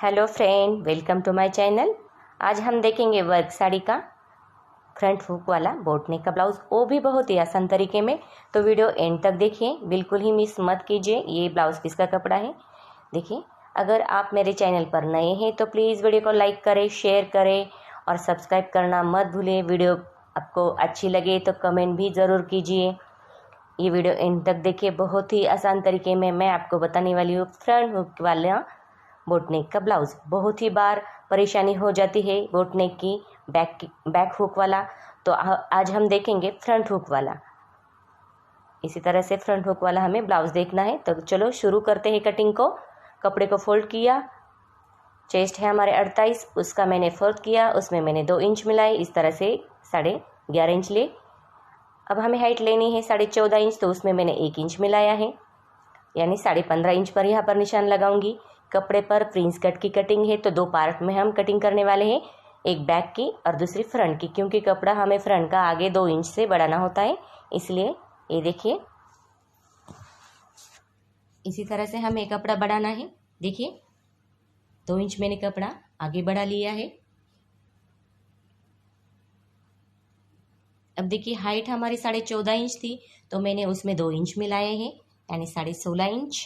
Hello friend, welcome to my channel. आज हम देखेंगे वर्क साड़ी का फ्रंट हुक वाला बोट नेक का ब्लाउज़, वो भी बहुत ही आसान तरीके में। तो वीडियो एंड तक देखिए, बिल्कुल ही मिस मत कीजिए। ये ब्लाउज़ किसका कपड़ा है देखिए। अगर आप मेरे चैनल पर नए हैं तो प्लीज़ वीडियो को लाइक करें, शेयर करें और सब्सक्राइब करना मत भूलें। वीडियो आपको अच्छी लगे तो कमेंट भी ज़रूर कीजिए। ये वीडियो एंड तक देखिए, बहुत ही आसान तरीके में मैं आपको बताने वाली हूँ फ्रंट हुक वाला बोट नेक का ब्लाउज़। बहुत ही बार परेशानी हो जाती है बोट नेक की बैक हुक वाला, तो आज हम देखेंगे फ्रंट हुक वाला। इसी तरह से फ्रंट हुक वाला हमें ब्लाउज़ देखना है। तो चलो शुरू करते हैं कटिंग को। कपड़े को फोल्ड किया, चेस्ट है हमारे 48, उसका मैंने फोल्ड किया, उसमें मैंने 2 इंच मिलाए। इस तरह से 11.5 इंच ले। अब हमें हाइट लेनी है 14.5 इंच, तो उसमें मैंने 1 इंच मिलाया है, यानी 15.5 इंच पर यहाँ पर निशान लगाऊंगी। कपड़े पर प्रिंस कट की कटिंग है, तो 2 पार्ट में हम कटिंग करने वाले हैं, एक बैक की और दूसरी फ्रंट की, क्योंकि कपड़ा हमें फ्रंट का आगे 2 इंच से बढ़ाना होता है, इसलिए ये देखिए इसी तरह से हमें कपड़ा बढ़ाना है। देखिए 2 इंच मैंने कपड़ा आगे बढ़ा लिया है। अब देखिए हाइट हमारी 14.5 इंच थी, तो मैंने उसमें 2 इंच मिलाए हैं, यानी 16.5 इंच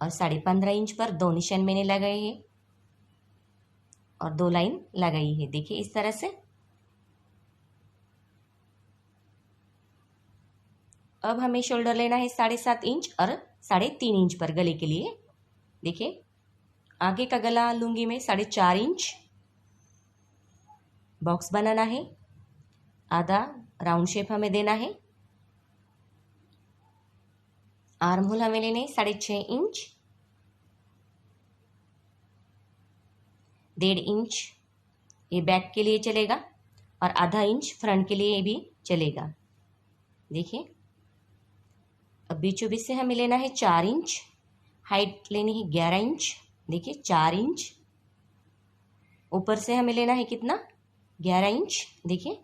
और 15.5 इंच पर 2 निशान मैंने लगाए हैं और 2 लाइन लगाई है। देखिए इस तरह से। अब हमें शोल्डर लेना है 7.5 इंच और 3.5 इंच पर गले के लिए। देखिए आगे का गला लूंगी मैं 4.5 इंच। बॉक्स बनाना है, आधा राउंड शेप हमें देना है। आर्म होल हमें लेने 6.5 इंच, 1.5 इंच ये बैक के लिए चलेगा और आधा इंच फ्रंट के लिए भी चलेगा। देखिए अब बीचों बीच से हमें लेना है 4 इंच, हाइट लेनी है 11 इंच। देखिए 4 इंच ऊपर से हमें लेना है कितना, 11 इंच। देखिए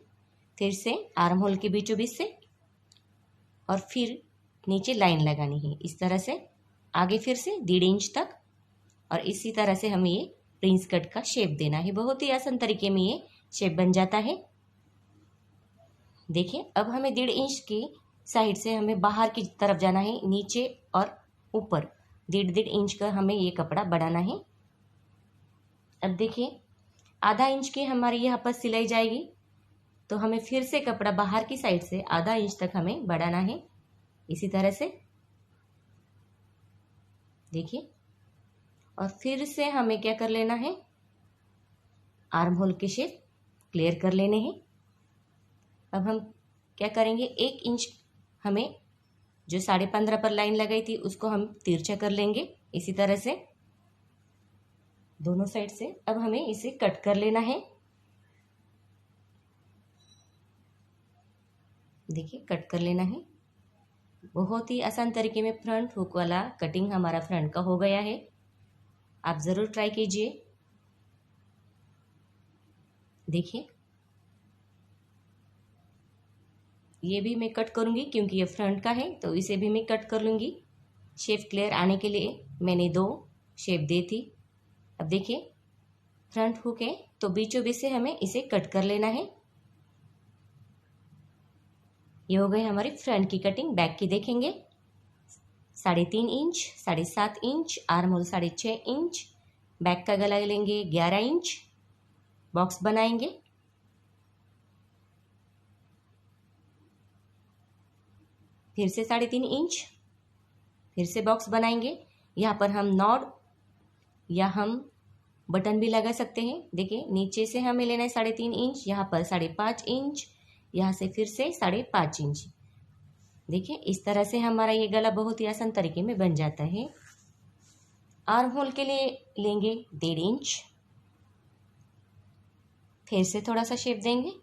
फिर से आर्म होल के बीचों बीच से और फिर नीचे लाइन लगानी है इस तरह से, आगे फिर से 1.5 इंच तक, और इसी तरह से हमें ये प्रिंस कट का शेप देना है। बहुत ही आसान तरीके में ये शेप बन जाता है। देखिए अब हमें 1.5 इंच की साइड से हमें बाहर की तरफ जाना है, नीचे और ऊपर 1.5 इंच का हमें ये कपड़ा बढ़ाना है। अब देखिए आधा इंच की हमारी यहाँ पर सिलाई जाएगी, तो हमें फिर से कपड़ा बाहर की साइड से आधा इंच तक हमें बढ़ाना है इसी तरह से। देखिए और फिर से हमें क्या कर लेना है, आर्म होल के शेप क्लियर कर लेने हैं। अब हम क्या करेंगे, 1 इंच हमें जो 15.5 पर लाइन लगाई थी उसको हम तिरछा कर लेंगे इसी तरह से दोनों साइड से। अब हमें इसे कट कर लेना है। देखिए कट कर लेना है। बहुत ही आसान तरीके में फ्रंट हुक वाला कटिंग हमारा फ्रंट का हो गया है। आप ज़रूर ट्राई कीजिए। देखिए ये भी मैं कट करूँगी, क्योंकि ये फ्रंट का है तो इसे भी मैं कट कर लूँगी। शेप क्लियर आने के लिए मैंने 2 शेप दी थी। अब देखिए फ्रंट हुक है, तो बीचों बीच से हमें इसे कट कर लेना है। ये हो गई हमारी फ्रंट की कटिंग। बैक की देखेंगे 3.5 inch, 7.5 inch, arm hole 6.5 inch, back का गला लेंगे 11 इंच, बॉक्स बनाएंगे। फिर से 3.5 इंच, फिर से बॉक्स बनाएंगे। यहाँ पर हम नॉट या हम बटन भी लगा सकते हैं। देखिए नीचे से हमें लेना है 3.5 इंच, यहाँ पर 5.5 इंच, यहाँ से फिर से 5.5 इंच। देखिए इस तरह से हमारा ये गला बहुत ही आसान तरीके में बन जाता है। आर्म होल के लिए लेंगे 1.5 इंच, फिर से थोड़ा सा शेप देंगे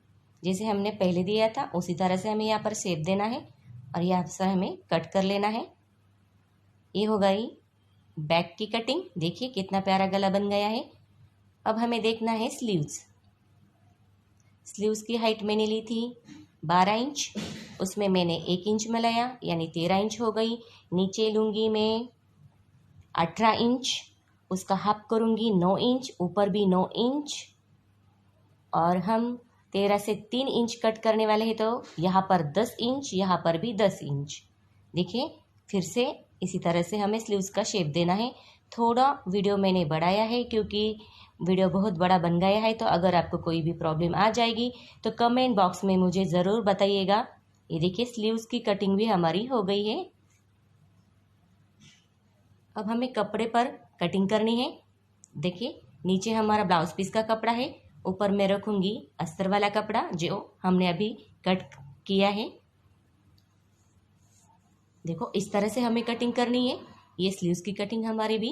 जैसे हमने पहले दिया था, उसी तरह से हमें यहाँ पर शेप देना है और यहाँ से हमें कट कर लेना है। ये हो गई बैक की कटिंग। देखिए कितना प्यारा गला बन गया है। अब हमें देखना है स्लीव्स। स्लीव्स की हाइट मैंने ली थी 12 इंच, उसमें मैंने 1 इंच मिलाया, यानी 13 इंच हो गई। नीचे लूँगी मैं 18 इंच, उसका हाफ करूँगी 9 इंच, ऊपर भी 9 इंच, और हम 13 से 3 इंच कट करने वाले हैं, तो यहाँ पर 10 इंच, यहाँ पर भी 10 इंच। देखिए फिर से इसी तरह से हमें स्लीव्स का शेप देना है। थोड़ा वीडियो मैंने बढ़ाया है क्योंकि वीडियो बहुत बड़ा बन गया है, तो अगर आपको कोई भी प्रॉब्लम आ जाएगी तो कमेंट बॉक्स में मुझे ज़रूर बताइएगा। ये देखिए स्लीव्स की कटिंग भी हमारी हो गई है। अब हमें कपड़े पर कटिंग करनी है। देखिए नीचे हमारा ब्लाउज पीस का कपड़ा है, ऊपर मैं रखूँगी अस्तर वाला कपड़ा जो हमने अभी कट किया है। देखो इस तरह से हमें कटिंग करनी है। ये स्लीव्स की कटिंग हमारी भी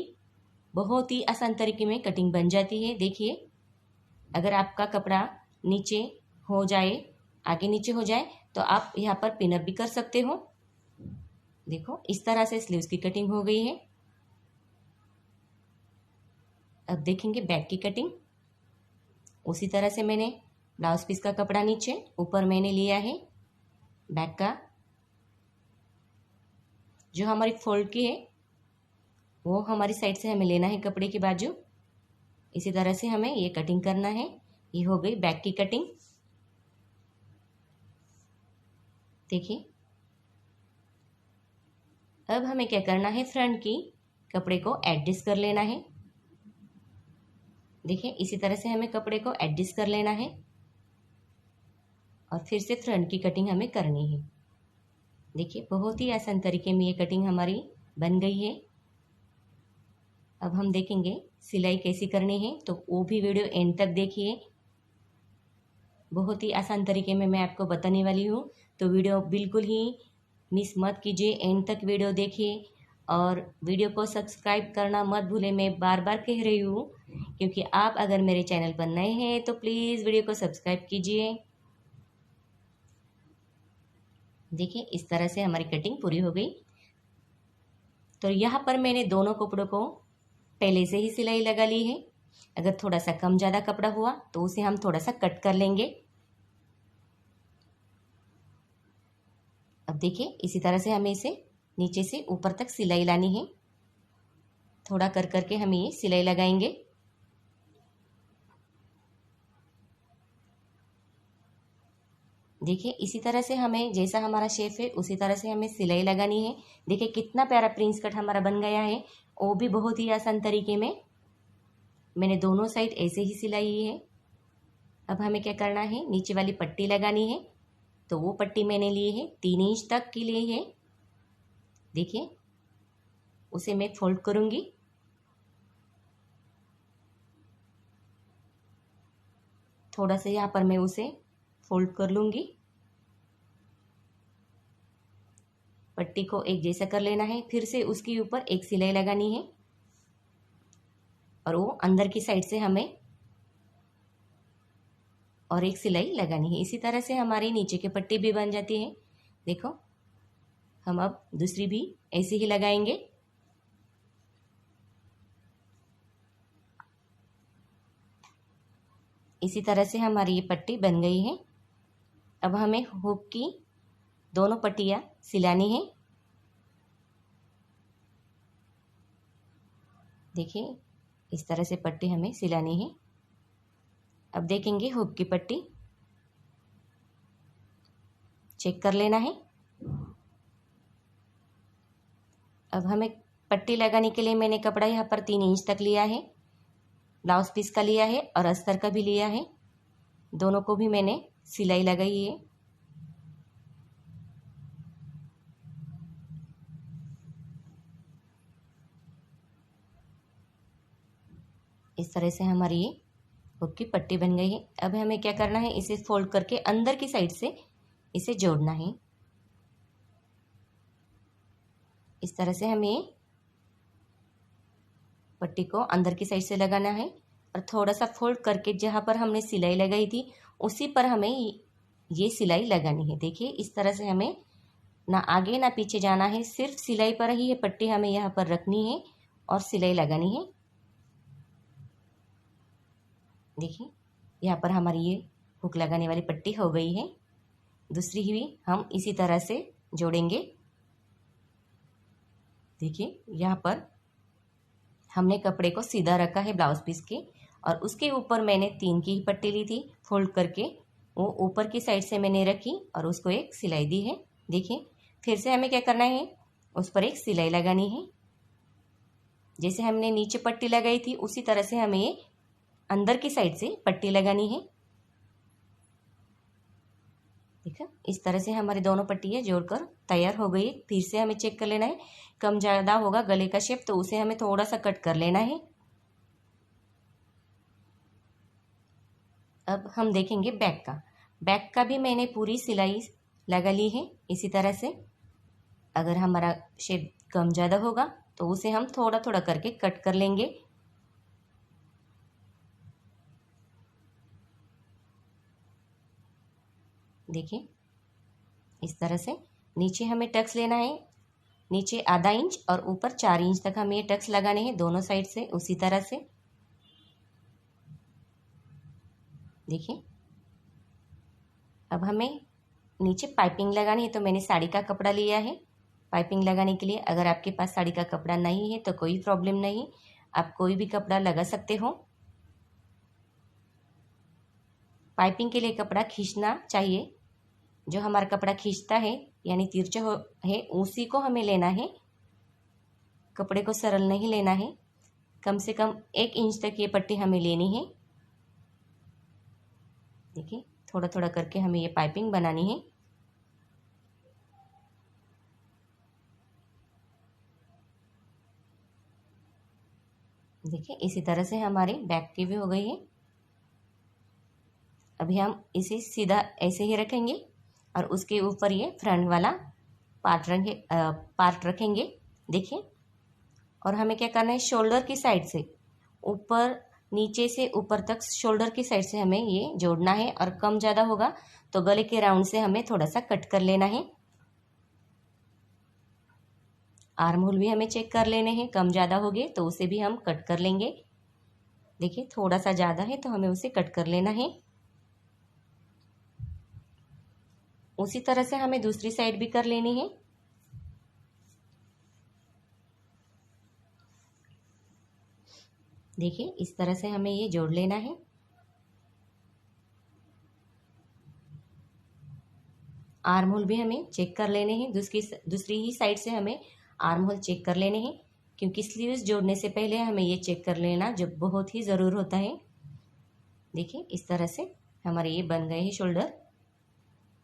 बहुत ही आसान तरीके में कटिंग बन जाती है। देखिए अगर आपका कपड़ा नीचे हो जाए, आगे नीचे हो जाए, तो आप यहाँ पर पिनअप भी कर सकते हो। देखो इस तरह से स्लीव्स की कटिंग हो गई है। अब देखेंगे बैक की कटिंग। उसी तरह से मैंने ब्लाउज पीस का कपड़ा नीचे, ऊपर मैंने लिया है बैक का जो हमारी फोल्ड की है, वो हमारी साइड से हमें लेना है कपड़े की बाजू। इसी तरह से हमें ये कटिंग करना है। ये हो गई बैक की कटिंग। देखिए अब हमें क्या करना है, फ्रंट की कपड़े को एडजस्ट कर लेना है। देखिए इसी तरह से हमें कपड़े को एडजस्ट कर लेना है और फिर से फ्रंट की कटिंग हमें करनी है। देखिए बहुत ही आसान तरीके में ये कटिंग हमारी बन गई है। अब हम देखेंगे सिलाई कैसी करनी है, तो वो भी वीडियो एंड तक देखिए। बहुत ही आसान तरीके में मैं आपको बताने वाली हूँ, तो वीडियो बिल्कुल ही मिस मत कीजिए, एंड तक वीडियो देखिए और वीडियो को सब्सक्राइब करना मत भूलें। मैं बार बार कह रही हूँ क्योंकि आप अगर मेरे चैनल पर नए हैं तो प्लीज़ वीडियो को सब्सक्राइब कीजिए। देखिए इस तरह से हमारी कटिंग पूरी हो गई। तो यहाँ पर मैंने दोनों कपड़ों को पहले से ही सिलाई लगा ली है। अगर थोड़ा सा कम ज़्यादा कपड़ा हुआ तो उसे हम थोड़ा सा कट कर लेंगे। अब देखिए इसी तरह से हमें इसे नीचे से ऊपर तक सिलाई लानी है। थोड़ा कर करके हम ये सिलाई लगाएंगे। देखिए इसी तरह से हमें जैसा हमारा शेप है उसी तरह से हमें सिलाई लगानी है। देखिए कितना प्यारा प्रिंस कट हमारा बन गया है, वो भी बहुत ही आसान तरीके में। मैंने दोनों साइड ऐसे ही सिलाई है। अब हमें क्या करना है, नीचे वाली पट्टी लगानी है। तो वो पट्टी मैंने ली है 3 इंच तक की ली है। देखिए उसे मैं फोल्ड करूँगी। थोड़ा सा यहाँ पर मैं उसे फोल्ड कर लूँगी। पट्टी को एक जैसा कर लेना है, फिर से उसके ऊपर एक सिलाई लगानी है और वो अंदर की साइड से हमें और एक सिलाई लगानी है। इसी तरह से हमारी नीचे की पट्टी भी बन जाती है। देखो हम अब दूसरी भी ऐसे ही लगाएंगे। इसी तरह से हमारी ये पट्टी बन गई है। अब हमें हुक की दोनों पट्टियाँ सिलानी है। देखिए इस तरह से पट्टी हमें सिलानी है। अब देखेंगे हुक की पट्टी चेक कर लेना है। अब हमें पट्टी लगाने के लिए मैंने कपड़ा यहाँ पर 3 इंच तक लिया है, ब्लाउज पीस का लिया है और अस्तर का भी लिया है। दोनों को भी मैंने सिलाई लगाई है। इस तरह से हमारी ये हुक की पट्टी बन गई है। अब हमें क्या करना है, इसे फोल्ड करके अंदर की साइड से इसे जोड़ना है। इस तरह से हमें पट्टी को अंदर की साइड से लगाना है और थोड़ा सा फोल्ड करके जहाँ पर हमने सिलाई लगाई थी उसी पर हमें ये सिलाई लगानी है। देखिए इस तरह से हमें ना आगे ना पीछे जाना है, सिर्फ सिलाई पर ही ये पट्टी हमें यहाँ पर रखनी है और सिलाई लगानी है। देखिए यहाँ पर हमारी ये हुक लगाने वाली पट्टी हो गई है। दूसरी भी हम इसी तरह से जोड़ेंगे। देखिए यहाँ पर हमने कपड़े को सीधा रखा है ब्लाउज पीस के, और उसके ऊपर मैंने 3 की ही पट्टी ली थी फोल्ड करके, वो ऊपर की साइड से मैंने रखी और उसको एक सिलाई दी है। देखिए फिर से हमें क्या करना है, उस पर एक सिलाई लगानी है। जैसे हमने नीचे पट्टी लगाई थी उसी तरह से हमें ये अंदर की साइड से पट्टी लगानी है। देखा, इस तरह से हमारी दोनों पट्टियाँ जोड़कर तैयार हो गई। फिर से हमें चेक कर लेना है, कम ज़्यादा होगा गले का शेप तो उसे हमें थोड़ा सा कट कर लेना है। अब हम देखेंगे बैक का। बैक का भी मैंने पूरी सिलाई लगा ली है इसी तरह से। अगर हमारा शेप कम ज़्यादा होगा तो उसे हम थोड़ा थोड़ा करके कट कर लेंगे। देखिए इस तरह से नीचे हमें टक्स लेना है, नीचे आधा इंच और ऊपर 4 इंच तक हमें ये टक्स लगाने हैं दोनों साइड से उसी तरह से। देखिए अब हमें नीचे पाइपिंग लगानी है, तो मैंने साड़ी का कपड़ा लिया है पाइपिंग लगाने के लिए। अगर आपके पास साड़ी का कपड़ा नहीं है तो कोई प्रॉब्लम नहीं, आप कोई भी कपड़ा लगा सकते हो। पाइपिंग के लिए कपड़ा खींचना चाहिए, जो हमारा कपड़ा खींचता है यानी तिरछा है उसी को हमें लेना है, कपड़े को सरल नहीं लेना है। कम से कम 1 इंच तक ये पट्टी हमें लेनी है। देखिए थोड़ा थोड़ा करके हमें ये पाइपिंग बनानी है। देखिए इसी तरह से हमारी बैक की भी हो गई है। अभी हम इसे सीधा ऐसे ही रखेंगे और उसके ऊपर ये फ्रंट वाला पार्ट रखेंगे। देखिए और हमें क्या करना है, शोल्डर की साइड से ऊपर, नीचे से ऊपर तक शोल्डर की साइड से हमें ये जोड़ना है। और कम ज़्यादा होगा तो गले के राउंड से हमें थोड़ा सा कट कर लेना है। आर्म होल भी हमें चेक कर लेने हैं, कम ज़्यादा हो गए तो उसे भी हम कट कर लेंगे। देखिए थोड़ा सा ज़्यादा है तो हमें उसे कट कर लेना है। उसी तरह से हमें दूसरी साइड भी कर लेनी है। देखिए इस तरह से हमें ये जोड़ लेना है। आर्म होल भी हमें चेक कर लेने हैं, दूसरी ही साइड से हमें आर्म होल चेक कर लेने हैं, क्योंकि स्लीव्स जोड़ने से पहले हमें ये चेक कर लेना जो बहुत ही ज़रूर होता है। देखिए इस तरह से हमारे ये बन गए हैं शोल्डर।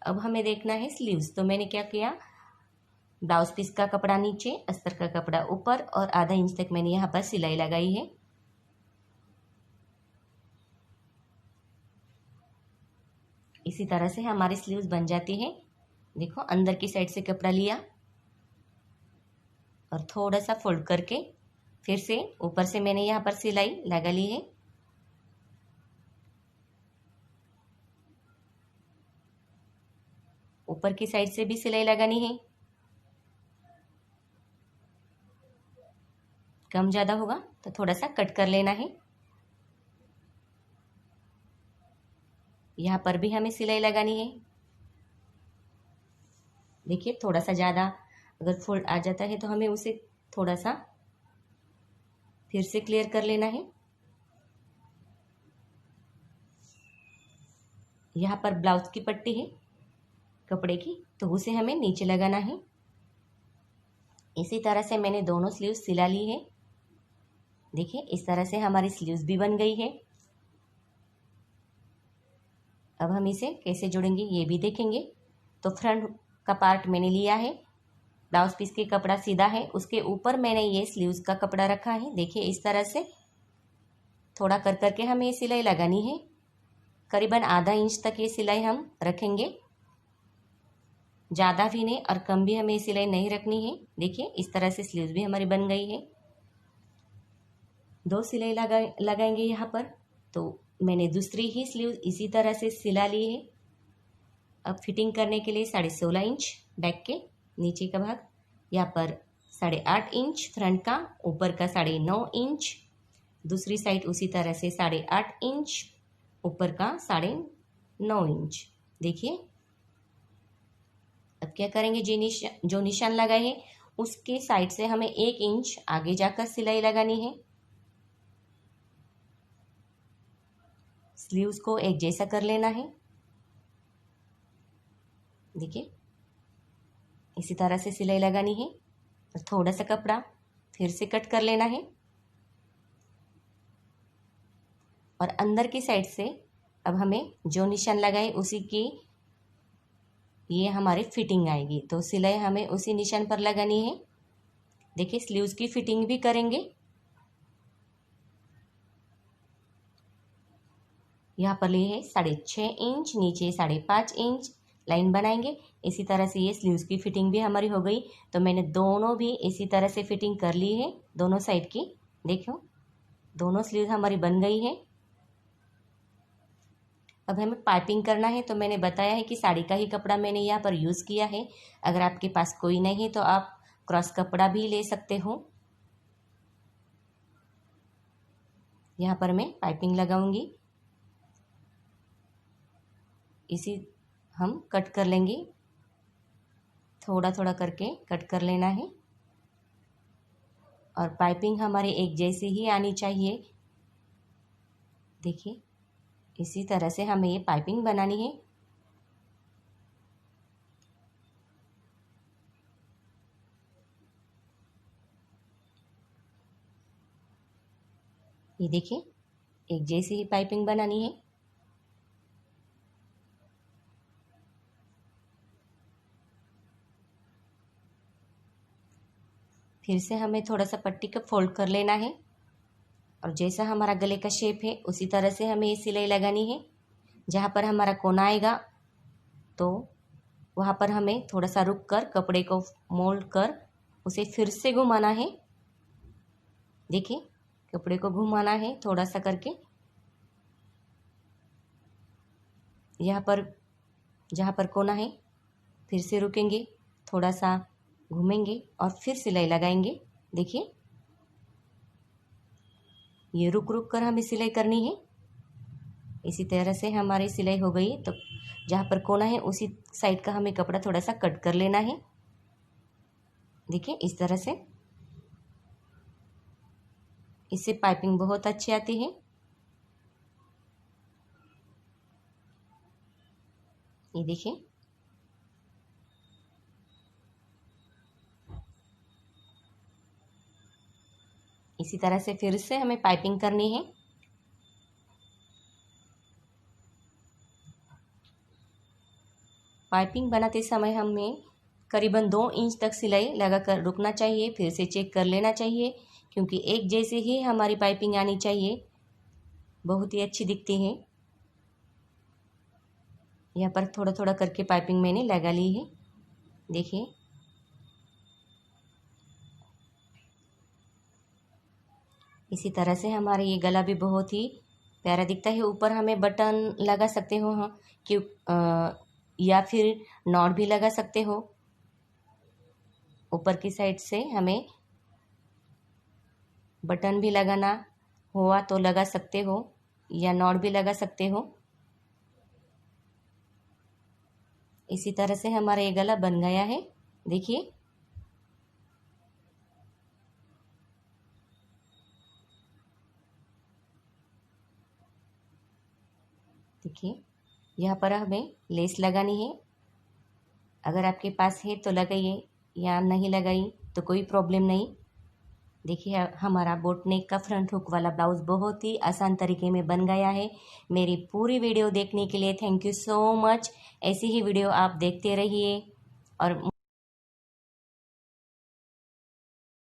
अब हमें देखना है स्लीव्स। तो मैंने क्या किया, ब्लाउज पीस का कपड़ा नीचे, अस्तर का कपड़ा ऊपर और आधा इंच तक मैंने यहाँ पर सिलाई लगाई है। इसी तरह से हमारी स्लीव्स बन जाती है। देखो अंदर की साइड से कपड़ा लिया और थोड़ा सा फोल्ड करके फिर से ऊपर से मैंने यहाँ पर सिलाई लगा ली है। ऊपर की साइड से भी सिलाई लगानी है, कम ज़्यादा होगा तो थोड़ा सा कट कर लेना है। यहाँ पर भी हमें सिलाई लगानी है। देखिए थोड़ा सा ज़्यादा अगर फोल्ड आ जाता है तो हमें उसे थोड़ा सा फिर से क्लियर कर लेना है। यहाँ पर ब्लाउज की पट्टी है कपड़े की, तो उसे हमें नीचे लगाना है। इसी तरह से मैंने दोनों स्लीव्स सिला ली है। देखिए इस तरह से हमारी स्लीव्स भी बन गई है। अब हम इसे कैसे जोड़ेंगे ये भी देखेंगे। तो फ्रंट का पार्ट मैंने लिया है, ब्लाउज पीस के कपड़ा सीधा है, उसके ऊपर मैंने ये स्लीव्स का कपड़ा रखा है। देखिए इस तरह से थोड़ा कर करके हमें ये सिलाई लगानी है। करीबन आधा इंच तक ये सिलाई हम रखेंगे, ज़्यादा भी नहीं और कम भी हमें ये सिलाई नहीं रखनी है। देखिए इस तरह से स्लीव्स भी हमारी बन गई है। 2 सिलाई लगाएंगे यहाँ पर। तो मैंने दूसरी ही स्लीव इसी तरह से सिला ली है। अब फिटिंग करने के लिए 16.5 इंच बैक के नीचे का भाग, यहाँ पर 8.5 इंच फ्रंट का, ऊपर का 9.5 इंच, दूसरी साइड उसी तरह से 8.5 इंच, ऊपर का 9.5 इंच। देखिए अब क्या करेंगे, जो निशान लगाए हैं उसके साइड से हमें 1 इंच आगे जाकर सिलाई लगानी है। स्लीव्स को एक जैसा कर लेना है। देखिए इसी तरह से सिलाई लगानी है और थोड़ा सा कपड़ा फिर से कट कर लेना है और अंदर की साइड से अब हमें जो निशान लगाए उसी की ये हमारी फिटिंग आएगी। तो सिलाई हमें उसी निशान पर लगानी है। देखिए स्लीव्स की फिटिंग भी करेंगे। यहाँ पर लिए है 6.5 इंच, नीचे 5.5 इंच लाइन बनाएंगे। इसी तरह से ये स्लीव्स की फिटिंग भी हमारी हो गई। तो मैंने दोनों भी इसी तरह से फिटिंग कर ली है, दोनों साइड की। देखो दोनों स्लीव्स हमारी बन गई है। अब हमें पाइपिंग करना है। तो मैंने बताया है कि साड़ी का ही कपड़ा मैंने यहाँ पर यूज़ किया है। अगर आपके पास कोई नहीं है तो आप क्रॉस कपड़ा भी ले सकते हो। यहाँ पर मैं पाइपिंग लगाऊंगी। इसी हम कट कर लेंगे, थोड़ा थोड़ा करके कट कर लेना है और पाइपिंग हमारी एक जैसी ही आनी चाहिए। देखिए इसी तरह से हमें ये पाइपिंग बनानी है। ये देखिए एक जैसी ही पाइपिंग बनानी है। फिर से हमें थोड़ा सा पट्टी को फोल्ड कर लेना है और जैसा हमारा गले का शेप है उसी तरह से हमें ये सिलाई लगानी है। जहाँ पर हमारा कोना आएगा तो वहाँ पर हमें थोड़ा सा रुक कर कपड़े को मोल्ड कर उसे फिर से घुमाना है। देखिए कपड़े को घुमाना है थोड़ा सा करके। यहाँ पर जहाँ पर कोना है फिर से रुकेंगे, थोड़ा सा घूमेंगे और फिर सिलाई लगाएंगे। देखिए ये रुक रुक कर हमें सिलाई करनी है। इसी तरह से हमारी सिलाई हो गई। तो जहाँ पर कोना है उसी साइड का हमें कपड़ा थोड़ा सा कट कर लेना है। देखिए इस तरह से, इससे पाइपिंग बहुत अच्छी आती है। ये देखिए इसी तरह से फिर से हमें पाइपिंग करनी है। पाइपिंग बनाते समय हमें करीबन 2 इंच तक सिलाई लगाकर रुकना चाहिए, फिर से चेक कर लेना चाहिए क्योंकि एक जैसे ही हमारी पाइपिंग आनी चाहिए, बहुत ही अच्छी दिखती है। यहाँ पर थोड़ा थोड़ा करके पाइपिंग मैंने लगा ली है। देखिए इसी तरह से हमारा ये गला भी बहुत ही प्यारा दिखता है। ऊपर हमें बटन लगा सकते हो हाँ कि या फिर नॉट भी लगा सकते हो। ऊपर की साइड से हमें बटन भी लगाना हुआ तो लगा सकते हो या नॉट भी लगा सकते हो। इसी तरह से हमारा ये गला बन गया है। देखिए देखिए यहाँ पर हमें लेस लगानी है। अगर आपके पास है तो लगाइए या नहीं लगाई तो कोई प्रॉब्लम नहीं। देखिए हमारा बोट नेक का फ्रंट हुक वाला ब्लाउज़ बहुत ही आसान तरीके में बन गया है। मेरी पूरी वीडियो देखने के लिए थैंक यू सो मच। ऐसी ही वीडियो आप देखते रहिए और